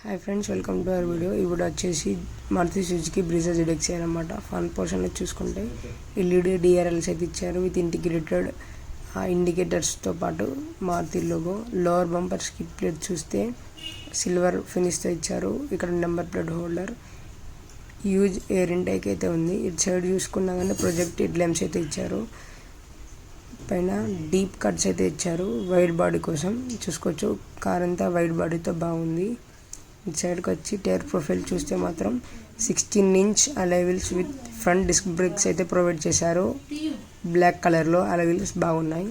Hi friends, welcome to our video. ఇప్పుడు వచ్చేసి Maruti Suzuki Brezza ZX అనమాట. ఫ్రంట్ పోర్షన్లో చూసుకుంటే ఎల్ఈడి డిఆర్ఎల్స్ అయితే ఇచ్చారు విత్ ఇంటిగ్రేటెడ్ ఇండికేటర్స్తో పాటు Maruti logo. Lower bumper skid plate చూస్తే సిల్వర్ ఫినిష్తో ఇచ్చారు. ఇక్కడ number plate holder, huge air intake అయితే ఉంది. ఇటు సైడ్ చూసుకున్నా కానీ ప్రొజెక్ట్ హెడ్ ల్యాంప్స్ అయితే ఇచ్చారు. పైన డీప్ కట్స్ అయితే ఇచ్చారు వైడ్ బాడీ కోసం. చూసుకోవచ్చు కార్ అంతా వైడ్ బాడీతో బాగుంది. ఇటు సైడ్కి వచ్చి టైర్ ప్రొఫైల్ చూస్తే మాత్రం 16 inch alloy wheels with front disc brakes అయితే ప్రొవైడ్ చేశారు. బ్లాక్ కలర్లో అలాయ్ వీల్స్ బాగున్నాయి.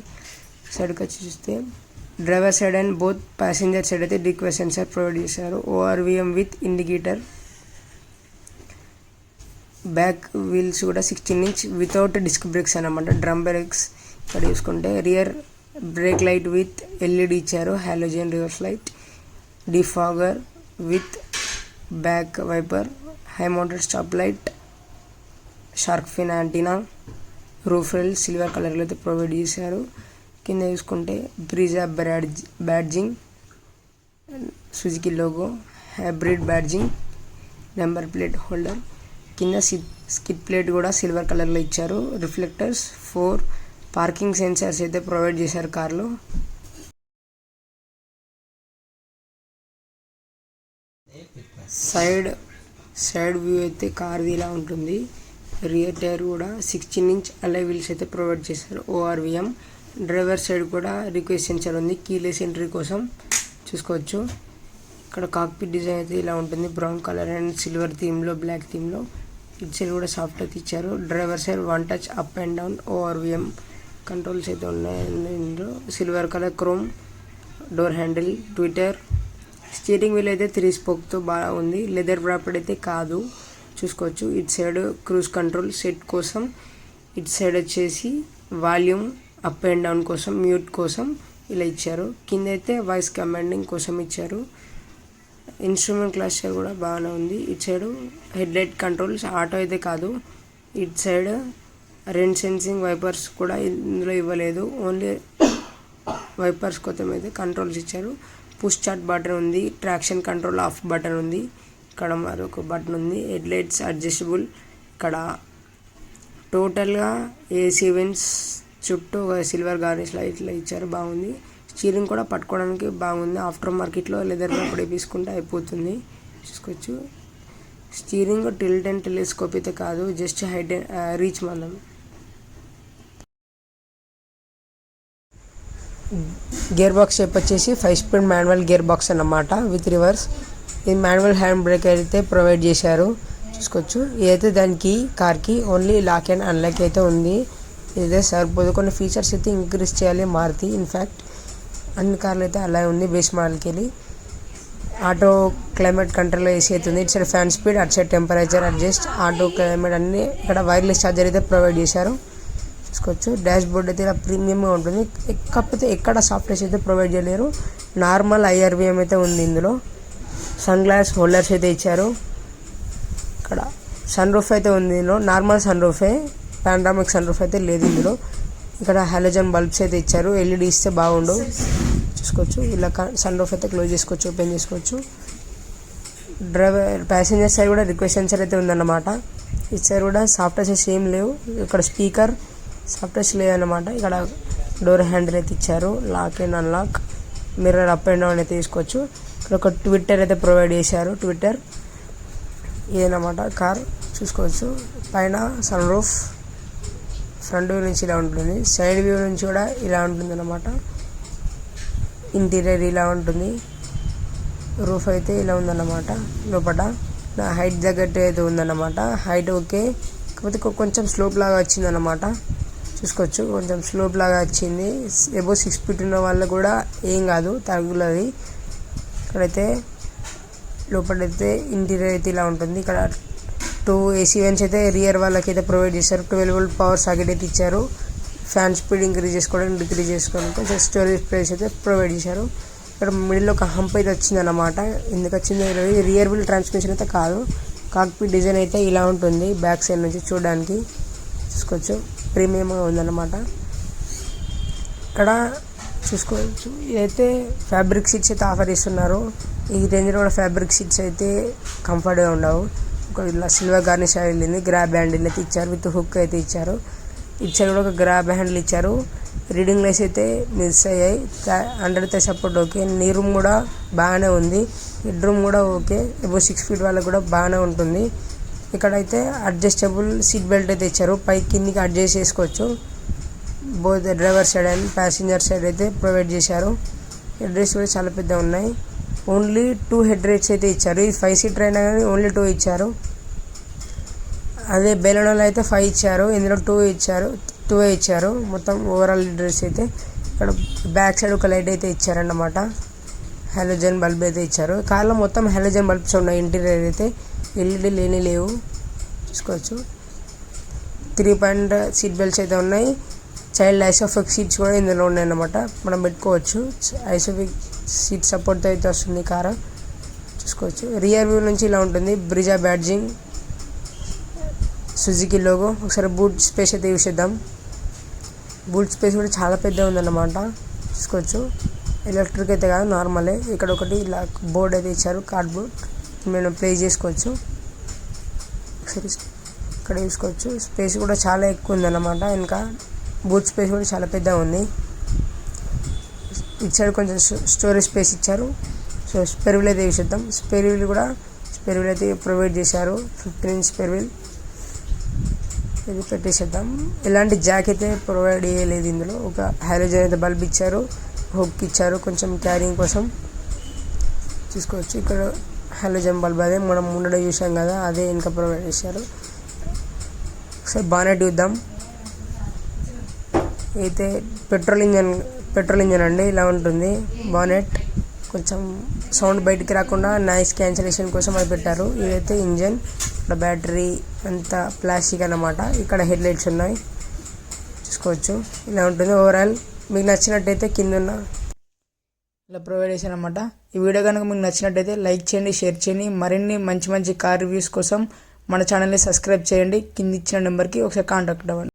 సైడ్కి వచ్చి చూస్తే driver side and both passenger side అయితే డిక్వే సెన్సార్ ప్రొవైడ్ చేశారు. ORVM with indicator. Back wheels కూడా 16 ఇంచ్ వితౌట్ డిస్క్ బ్రేక్స్ అనమాట. డ్రమ్ బ్రేక్స్ ఇక్కడ చూసుకుంటే rear brake light with LED ఇచ్చారు. Halogen reverse light, defogger with back wiper, high mounted stop light, shark fin antenna, roof rail silver కలర్లో అయితే provide చేశారు. కింద చూసుకుంటే Brezza badging, Suzuki logo, hybrid badging, number plate holder. కింద skid plate కూడా silver కలర్లో ఇచ్చారు. రిఫ్లెక్టర్స్, 4 పార్కింగ్ సెన్సార్స్ అయితే ప్రొవైడ్ చేశారు కార్లో. సైడ్ వ్యూ అయితే కార్ది ఇలా ఉంటుంది. రియర్ టైర్ కూడా 16 ఇంచ్ అలాయ్ వీల్స్ అయితే ప్రొవైడ్ చేశారు. ORVM. డ్రైవర్ సైడ్ కూడా రిక్వెస్ట్ సెన్సార్ ఉంది కీలెస్ ఎంట్రీ కోసం. చూసుకోవచ్చు ఇక్కడ కాక్పిట్ డిజైన్ అయితే ఇలా ఉంటుంది. బ్రౌన్ కలర్ అండ్ సిల్వర్ థీమ్లో, బ్లాక్ థీమ్లో. ఇటు సైడ్ కూడా సాఫ్ట్ అయితే ఇచ్చారు. Driver side 1 touch up and down ORVM controls అయితే ఉన్నాయి. ఇందులో silver colour chrome door handle, tweeter. Steering wheel అయితే 3 స్పోక్తో బాగుంది. లెదర్ వ్రాప్డ్ అయితే కాదు. చూసుకోవచ్చు ఇటు సైడ్ క్రూజ్ కంట్రోల్ సెట్ కోసం, ఇటు సైడ్ వచ్చేసి వాల్యూమ్ అప్ అండ్ డౌన్ కోసం, మ్యూట్ కోసం ఇలా ఇచ్చారు. కింద అయితే వాయిస్ కమాండింగ్ కోసం ఇచ్చారు. ఇన్స్ట్రుమెంట్ క్లస్టర్ కూడా బాగానే ఉంది. ఇటు side head light controls, auto అయితే కాదు. ఇటు సైడ్ రెయిన్ సెన్సింగ్ వైపర్స్ కూడా ఇందులో ఇవ్వలేదు, ఓన్లీ వైపర్స్ కోసం అయితే కంట్రోల్స్ ఇచ్చారు. పుష్ స్టార్ట్ బటన్ ఉంది, ట్రాక్షన్ కంట్రోల్ ఆఫ్ బటన్ ఉంది. ఇక్కడ మరొక బటన్ ఉంది. Head lights adjustable. ఇక్కడ టోటల్గా AC వెంట్స్ చుట్టూ ఒక సిల్వర్ గార్నిష్ లైట్లు ఇచ్చారు, బాగుంది. స్టీరింగ్ కూడా పట్టుకోవడానికి బాగుంది. ఆఫ్టర్ మార్కెట్లో లెదర్ అప్పుడు వేసుకుంటే అయిపోతుంది. చూసుకోవచ్చు స్టీరింగ్ టిల్ట్ అండ్ టెలిస్కోప్ అయితే కాదు, జస్ట్ హైట్ రీచ్ మనం. గేర్ బాక్స్ షేప్ వచ్చేసి 5 స్పీడ్ మాన్యువల్ గేర్ బాక్స్ అన్నమాట విత్ రివర్స్. ఇది మాన్యువల్ హ్యాండ్ బ్రేక్ అయితే ప్రొవైడ్ చేశారు. చూసుకోవచ్చు ఇదైతే దానికి కార్కి ఓన్లీ లాక్ అండ్ అన్లాక్ అయితే ఉంది. ఇదే సరిపోదు. కొన్ని ఫీచర్స్ అయితే ఇంక్రీజ్ చేయాలి మారుతి. ఇన్ఫ్యాక్ట్ అన్ని కార్లు అయితే అలా ఉంది. బేస్ మోడల్కి వెళ్ళి ఆటో క్లైమేట్ కంట్రోల్ AC అయితే ఉంది. ఇటు సైడ్ ఫ్యాన్ స్పీడ్, అటు side temperature adjust, auto climate అన్ని. ఇక్కడ వైర్లెస్ ఛార్జర్ అయితే ప్రొవైడ్ చేశారు. చూసుకోవచ్చు డాష్ బోర్డ్ అయితే ఇలా ప్రీమియంగా ఉంటుంది. కాకపోతే ఎక్కడ సాఫ్ట్వేర్స్ అయితే ప్రొవైడ్ చేయలేరు. నార్మల్ IRVM అయితే ఉంది ఇందులో. సన్ గ్లాస్ హోల్డర్స్ అయితే ఇచ్చారు. ఇక్కడ సన్ రూఫ్ అయితే ఉంది ఇందులో. నార్మల్ సన్ రూఫే, పానరామిక్ సన్ రూఫ్ అయితే లేదు ఇందులో. ఇక్కడ హాలోజన్ బల్బ్స్ అయితే ఇచ్చారు. LED ఇస్తే బాగుండు. చూసుకోవచ్చు ఇలా సన్ రూఫ్ అయితే క్లోజ్ చేసుకోవచ్చు, ఓపెన్ చేసుకోవచ్చు. డ్రైవర్ ప్యాసింజర్ సైడ్ కూడా రిక్వెస్ట్ సెన్సర్ అయితే ఉందన్నమాట. ఇటు సైడ్ కూడా సాఫ్ట్వేర్స్ ఏం లేవు. ఇక్కడ స్పీకర్ సాఫ్ట్వేర్స్ లేదన్నమాట. ఇక్కడ డోర్ హ్యాండిల్ అయితే ఇచ్చారు, lock and unlock, mirror up and down అయితే తీసుకోవచ్చు. ఇక్కడ ఒక ట్విట్టర్ అయితే ప్రొవైడ్ చేశారు. ట్విట్టర్ ఇదేనమాట కార్. చూసుకోవచ్చు పైన సన్ రూఫ్, ఫ్రంట్ వ్యూ నుంచి ఇలా ఉంటుంది, సైడ్ వ్యూ నుంచి కూడా ఇలా ఉంటుంది అన్నమాట. ఇంటీరియర్ ఇలా ఉంటుంది. రూఫ్ అయితే ఇలా ఉందన్నమాట. లోపల హైట్ తగ్గట్టు అయితే ఉందన్నమాట. హైట్ ఓకే, కాకపోతే కొంచెం స్లోప్ లాగా వచ్చిందన్నమాట. చూసుకోవచ్చు కొంచెం స్లోప్ లాగా వచ్చింది. ఎబో 6 ఫీట్ ఉన్న వాళ్ళు కూడా ఏం కాదు, తగ్గులది. ఇక్కడైతే లోపలైతే ఇంటీరియర్ అయితే ఇలా ఉంటుంది. ఇక్కడ 2 AC వెంట్స్ అయితే రియర్ వాళ్ళకి అయితే ప్రొవైడ్ చేశారు. 12 వోల్ట్ పవర్ సాకెట్ అయితే ఇచ్చారు. ఫ్యాన్ స్పీడ్ ఇంక్రీజ్ చేసుకోవడానికి, డిక్రీజ్ చేసుకోవడానికి కొంచెం స్టోరేజ్ ప్లేస్ అయితే ప్రొవైడ్ చేశారు. ఇక్కడ మిడిల్లో ఒక హంప్ అయితే వచ్చిందన్నమాట. ఎందుకు వచ్చిందో రియర్ వీల్ ట్రాన్స్మిషన్ అయితే కాదు. కాక్పిట్ డిజైన్ అయితే ఇలా ఉంటుంది బ్యాక్ సైడ్ నుంచి చూడడానికి. చూసుకోవచ్చు ప్రీమియంగా ఉందన్నమాట. ఇక్కడ చూసుకోవచ్చు. ఇదైతే ఫ్యాబ్రిక్ సీట్స్ అయితే ఆఫర్ ఇస్తున్నారు. ఈ రేంజ్లో కూడా ఫ్యాబ్రిక్ సీట్స్ అయితే కంఫర్ట్గా ఉండవు. ఒక ఇలా సిల్వర్ గార్నిష్ వెళ్ళింది. గ్రాబ్ హ్యాండిల్ అయితే ఇచ్చారు, విత్ హుక్ అయితే ఇచ్చారు. ఇచ్చారు కూడా ఒక గ్రాబ్ హ్యాండిల్ ఇచ్చారు. రీడింగ్ లైట్స్ అయితే మిస్ అయ్యాయి. Under support okay. నీ రూమ్ కూడా బాగానే ఉంది. హెడ్ రూమ్ కూడా ఓకే. అబౌవ్ 6 feet వాళ్ళకి కూడా బాగానే ఉంటుంది. ఇక్కడైతే అడ్జస్టబుల్ సీట్ బెల్ట్ అయితే ఇచ్చారు, పై కిందికి అడ్జస్ట్ చేసుకోవచ్చు. Both driver side and passenger side అయితే ప్రొవైడ్ చేశారు. హెడ్ రేట్స్ కూడా చాలా పెద్ద ఉన్నాయి. ఓన్లీ 2 హెడ్ రేట్స్ అయితే ఇచ్చారు. ఇది 5 seater అయినా కానీ ఓన్లీ 2 ఇచ్చారు. అదే బెలూన్లో అయితే 5 ఇచ్చారు, ఇందులో 2 ఇచ్చారు. మొత్తం ఓవరాల్ హెడ్ రేట్స్ అయితే ఇక్కడ బ్యాక్ సైడ్ ఒక లైట్ అయితే ఇచ్చారన్నమాట. హాలోజన్ బల్బ్ అయితే ఇచ్చారు. కార్లో మొత్తం హాలోజన్ బల్బ్స్ ఉన్నాయి. ఇంటీరియర్ అయితే ఎల్ఈడి లేవు, చూసుకోవచ్చు. 3 point సీట్ బెల్ట్స్ అయితే ఉన్నాయి. చైల్డ్ ఐసోఫిక్ సీట్స్ కూడా ఇందులో ఉన్నాయన్నమాట, మనం పెట్టుకోవచ్చు. ఐసోఫిక్ సీట్ సపోర్ట్తో అయితే వస్తుంది కారు, చూసుకోవచ్చు. రియర్ వ్యూ నుంచి ఇలా ఉంటుంది. Brezza badging, Suzuki logo. ఒకసారి బూట్ స్పేస్ అయితే యూస్ చేద్దాం. బూట్ స్పేస్ కూడా చాలా పెద్ద ఉందన్నమాట, చూసుకోవచ్చు. ఎలక్ట్రిక్ అయితే కాదు, నార్మలే. ఇక్కడ ఒకటి ఇలా బోర్డ్ అయితే ఇచ్చారు, కార్డ్బోర్డ్ మనం ప్లే చేసుకోవచ్చు. ఒకసారి ఇక్కడ చూసుకోవచ్చు. స్పేస్ కూడా చాలా ఎక్కువ ఉందన్నమాట. ఇంకా బూట్ స్పేస్ కూడా చాలా పెద్దగా ఉంది. ఇటు సైడ్ కొంచెం స్టోరేజ్ స్పేస్ ఇచ్చారు. సో స్పేర్ వీల్ అయితే యూస్ చేద్దాం. స్పేర్ వీల్ అయితే ప్రొవైడ్ చేశారు. 15 inch స్పేర్ వీల్ ఇది పెట్టేసేద్దాం. ఎలాంటి జాక్ అయితే ప్రొవైడ్ చేయలేదు ఇందులో. ఒక హాలోజన్ అయితే బల్బ్ ఇచ్చారు, హుక్ ఇచ్చారు కొంచెం క్యారింగ్ కోసం, చూసుకోవచ్చు. ఇక్కడ హాలోజన్ బల్బ్ అదే మనం ముందర చూసాం కదా, అదే ఇంకా ప్రొవైడ్ చేశారు. ఒకసారి బానెట్ చూద్దాం. అయితే పెట్రోల్ ఇంజన్ అండి, ఇలా ఉంటుంది బానెట్. కొంచెం సౌండ్ బయటికి రాకుండా నాయిస్ క్యాన్సిలేషన్ కోసం అది పెట్టారు. ఇదైతే ఇంజన్, ఇక్కడ బ్యాటరీ అంతా ప్లాస్టిక్ అన్నమాట. ఇక్కడ హెడ్ లైట్స్ ఉన్నాయి, చూసుకోవచ్చు. ఇలా ఉంటుంది ఓవరాల్. మీకు నచ్చినట్టయితే కింద ఉన్న ఇలా ప్రొవైడ్ చేశాను అనమాట. ఈ వీడియో కనుక మీకు నచ్చినట్టయితే లైక్ చేయండి, షేర్ చేయండి. మరిన్ని మంచి కార్ రివ్యూస్ కోసం మన ఛానల్ని సబ్స్క్రైబ్ చేయండి. కింద ఇచ్చిన నెంబర్కి ఒకసారి కాంటాక్ట్ అవ్వండి.